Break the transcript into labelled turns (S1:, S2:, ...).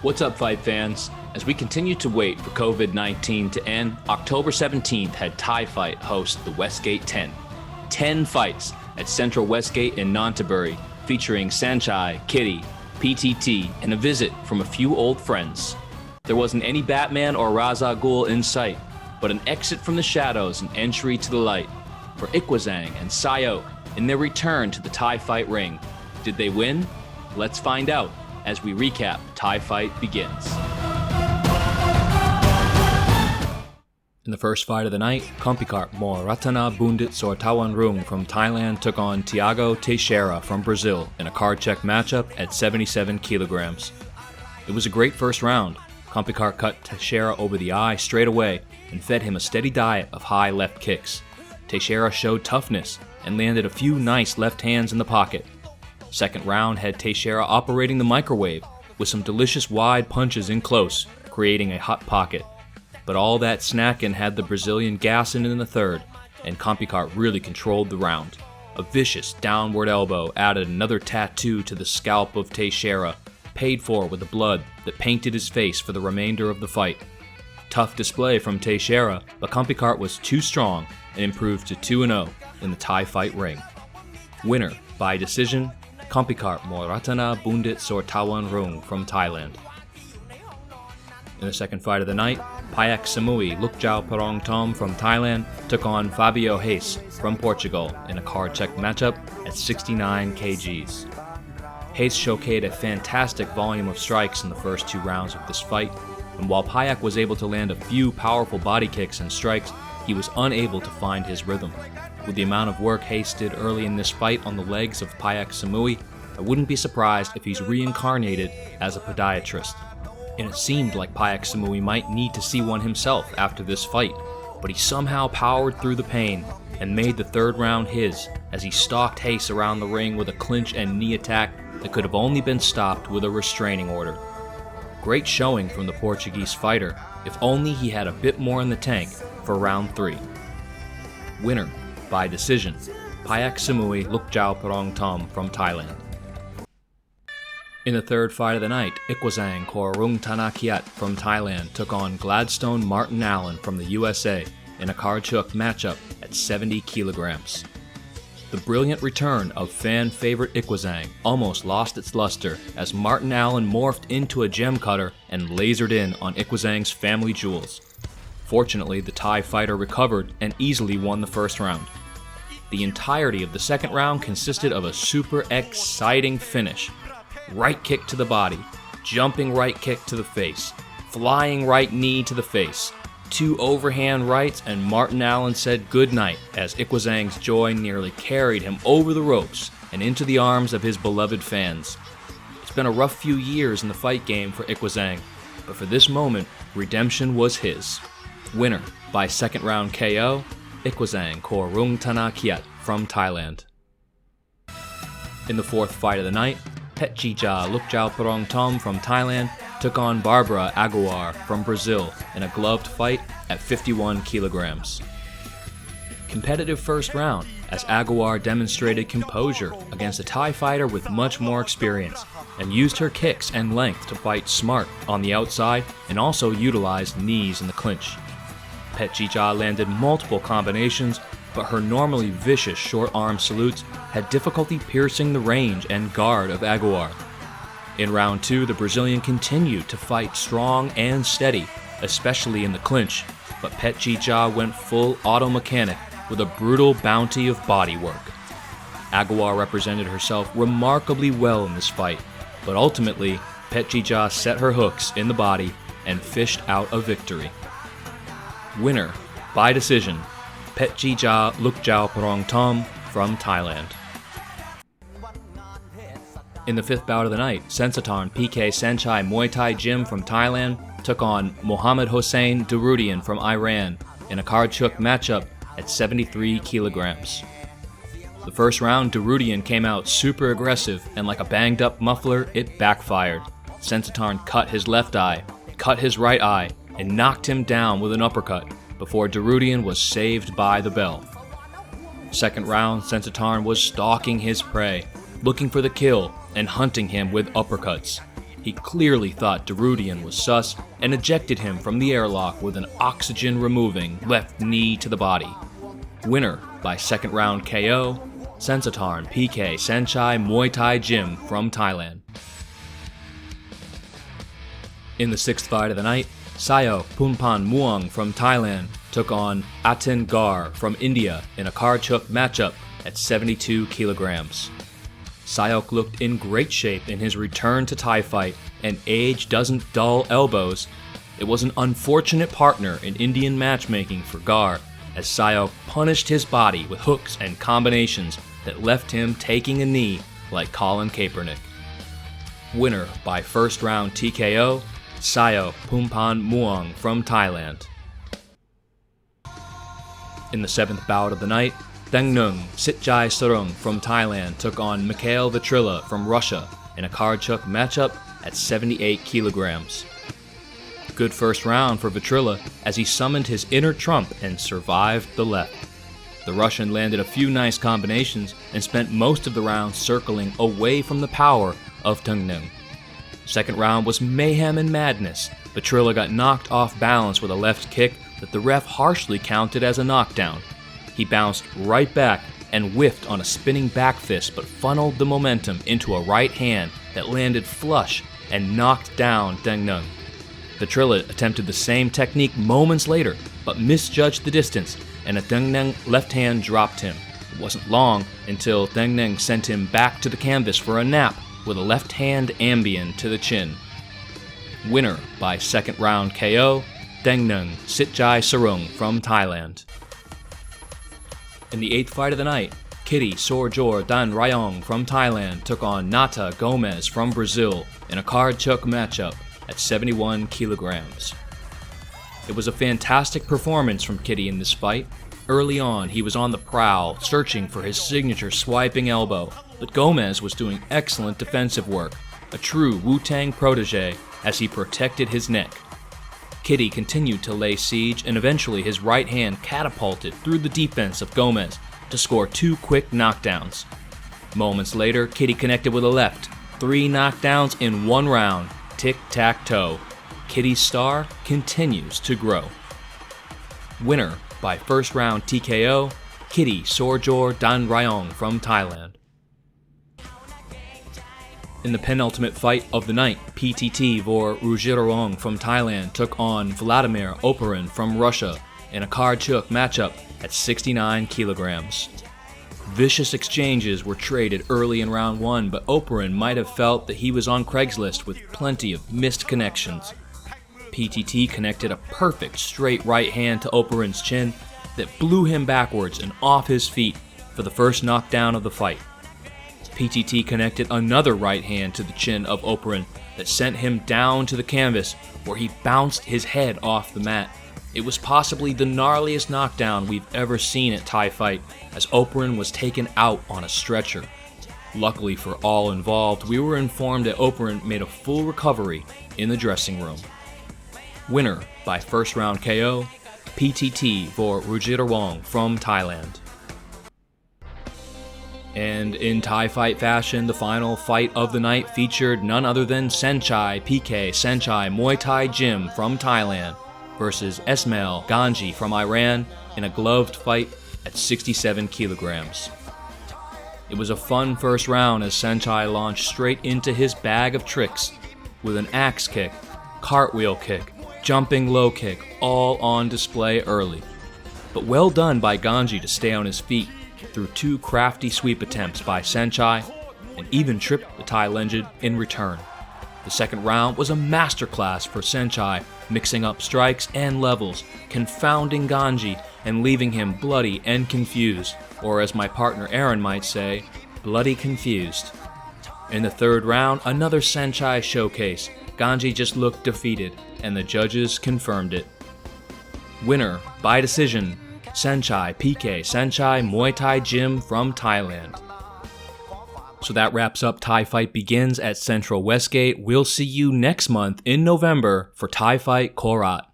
S1: What's up, fight fans? As we continue to wait for COVID-19 to end, October 17th had Thaifight host the Westgate 10. 10 fights at Central Westgate in Nonthaburi, featuring Sanchai, Kitty, PTT, and a visit from a few old friends. There wasn't any Batman or Raza Ghul in sight, but an exit from the shadows and entry to the light for Ikwazang and Sayok in their return to the Thaifight ring. Did they win? Let's find out as we recap Thaifight begins. In the first fight of the night, Kompikart Moratana Bundit Sortawanrung from Thailand took on Thiago Teixeira from Brazil in a card check matchup at 77 kilograms. It was a great first round. Kompikart cut Teixeira over the eye straight away and fed him a steady diet of high left kicks. Teixeira showed toughness and landed a few nice left hands in the pocket. Second round had Teixeira operating the microwave with some delicious wide punches in close, creating a hot pocket. But all that snacking had the Brazilian gassing in the third, and Kompikart really controlled the round. A vicious downward elbow added another tattoo to the scalp of Teixeira, paid for with the blood that painted his face for the remainder of the fight. Tough display from Teixeira, but Kompikart was too strong and improved to 2-0 in the Thaifight ring. Winner by decision, Kompikart Moratana Bundit Sortawanrung from Thailand. In the second fight of the night, Payak-Samui Lukjao Parong Tom from Thailand took on Fabio Reis from Portugal in a card check matchup at 69 kgs. Reis showcased a fantastic volume of strikes in the first two rounds of this fight, and while Payak was able to land a few powerful body kicks and strikes, he was unable to find his rhythm. With the amount of work Reis did early in this fight on the legs of Payak-Samui, I wouldn't be surprised if he's reincarnated as a podiatrist. And it seemed like Payak-Samui might need to see one himself after this fight, but he somehow powered through the pain and made the third round his as he stalked Reis around the ring with a clinch and knee attack that could have only been stopped with a restraining order. Great showing from the Portuguese fighter, if only he had a bit more in the tank for round 3. Winner by decision, Payak-Samui Lukjao Parong Tom from Thailand. In the third fight of the night, Ikwazang Korung Tanakiat from Thailand took on Gladstone Martin Allen from the USA in a card chook matchup at 70 kilograms. The brilliant return of fan favorite Ikwazang almost lost its luster as Martin Allen morphed into a gem cutter and lasered in on Ikwazang's family jewels. Fortunately, the Thai fighter recovered and easily won the first round. The entirety of the second round consisted of a super exciting finish. Right kick to the body, jumping right kick to the face, flying right knee to the face, 2 overhand rights, and Martin Allen said goodnight as Ikwazang's joy nearly carried him over the ropes and into the arms of his beloved fans. It's been a rough few years in the fight game for Ikwazang, but for this moment, redemption was his. Winner by second round KO, Ikwazang Korung Tanakiat from Thailand. In the fourth fight of the night, Petchija Lukjao Parong Tom from Thailand took on Barbara Aguiar from Brazil in a gloved fight at 51 kilograms. Competitive first round as Aguiar demonstrated composure against a Thai fighter with much more experience and used her kicks and length to fight smart on the outside and also utilized knees in the clinch. Petchija landed multiple combinations, but her normally vicious short arm salutes had difficulty piercing the range and guard of Aguiar. In round 2, the Brazilian continued to fight strong and steady, especially in the clinch, but Petchija went full auto mechanic with a brutal bounty of body work. Aguiar represented herself remarkably well in this fight, but ultimately, Petchija set her hooks in the body and fished out a victory. Winner by decision, Petchija Lukjao Parong Tom from Thailand. In the fifth bout of the night, Sensatarn PK Sanchai Muay Thai Gym from Thailand took on Mohammad Hossein Darudian from Iran in a card chook matchup at 73 kilograms. The first round, Darudian came out super aggressive, and like a banged up muffler, it backfired. Sensatarn cut his left eye, cut his right eye, and knocked him down with an uppercut before Darudian was saved by the bell. Second round, Sensatarn was stalking his prey, looking for the kill and hunting him with uppercuts. He clearly thought Darudian was sus and ejected him from the airlock with an oxygen-removing left knee to the body. Winner by second round KO, Sensatarn PK Senchai Muay Thai Gym from Thailand. In the sixth fight of the night, Sayo Punpan Muang from Thailand took on Atin Gar from India in a Karchuk matchup at 72 kilograms. Sayok looked in great shape in his return to Thai fight, and age doesn't dull elbows. It was an unfortunate partner in Indian matchmaking for Gar, as Sayok punished his body with hooks and combinations that left him taking a knee like Colin Kaepernick. Winner by first round TKO, Sayo Punpan Muang from Thailand. In the seventh bout of the night, Thengnung Sitjai Sarung from Thailand took on Mikhail Vitrilla from Russia in a Karchuk matchup at 78 kilograms. Good first round for Vitrilla as he summoned his inner trump and survived the left. The Russian landed a few nice combinations and spent most of the round circling away from the power of Thengnung. Second round was mayhem and madness. Vitrilla got knocked off balance with a left kick that the ref harshly counted as a knockdown. He bounced right back and whiffed on a spinning back fist but funneled the momentum into a right hand that landed flush and knocked down Thengnung. Vitrilla attempted the same technique moments later but misjudged the distance, and a Thengnung left hand dropped him. It wasn't long until Thengnung sent him back to the canvas for a nap with a left hand ambien to the chin. Winner by second round KO, Thengnung Sitjai Sarung from Thailand. In the eighth fight of the night, Kitty Sorjor Dan Rayong from Thailand took on Nata Gomez from Brazil in a Karchuk matchup at 71 kilograms. It was a fantastic performance from Kitty in this fight. Early on, he was on the prowl, searching for his signature swiping elbow, but Gomez was doing excellent defensive work, a true Wu-Tang protege as he protected his neck. Kitty continued to lay siege, and eventually his right hand catapulted through the defense of Gomez to score two quick knockdowns. Moments later, Kitty connected with a left, 3 knockdowns in one round, tic-tac-toe. Kitty's star continues to grow. Winner by first round TKO, Kitty Sorjor Dan Rayong from Thailand. In the penultimate fight of the night, PTT Vor Rujirong from Thailand took on Vladimir Oparin from Russia in a Karchuk matchup at 69 kilograms. Vicious exchanges were traded early in round 1, but Oparin might have felt that he was on Craigslist with plenty of missed connections. PTT connected a perfect straight right hand to Oparin's chin that blew him backwards and off his feet for the first knockdown of the fight. PTT connected another right hand to the chin of Oparin that sent him down to the canvas, where he bounced his head off the mat. It was possibly the gnarliest knockdown we've ever seen at Thai Fight, as Oparin was taken out on a stretcher. Luckily for all involved, we were informed that Oparin made a full recovery in the dressing room. Winner by first round KO, PTT Vor Rujirong from Thailand. And in Thai fight fashion, the final fight of the night featured none other than Senchai PK Senchai Muay Thai Gym from Thailand versus Esmail Ganji from Iran in a gloved fight at 67 kilograms. It was a fun first round as Senchai launched straight into his bag of tricks with an axe kick, cartwheel kick, jumping low kick, all on display early. But well done by Ganji to stay on his feet through 2 crafty sweep attempts by Senchai, and even tripped the Thai legend in return. The second round was a masterclass for Senchai, mixing up strikes and levels, confounding Ganji and leaving him bloody and confused, or as my partner Aaron might say, bloody confused. In the third round, another Senchai showcase. Ganji just looked defeated, and the judges confirmed it. Winner by decision, Senchai PK Senchai Muay Thai Gym from Thailand. So that wraps up Thai Fight Begins at Central Westgate. We'll see you next month in November for Thai Fight KORAT.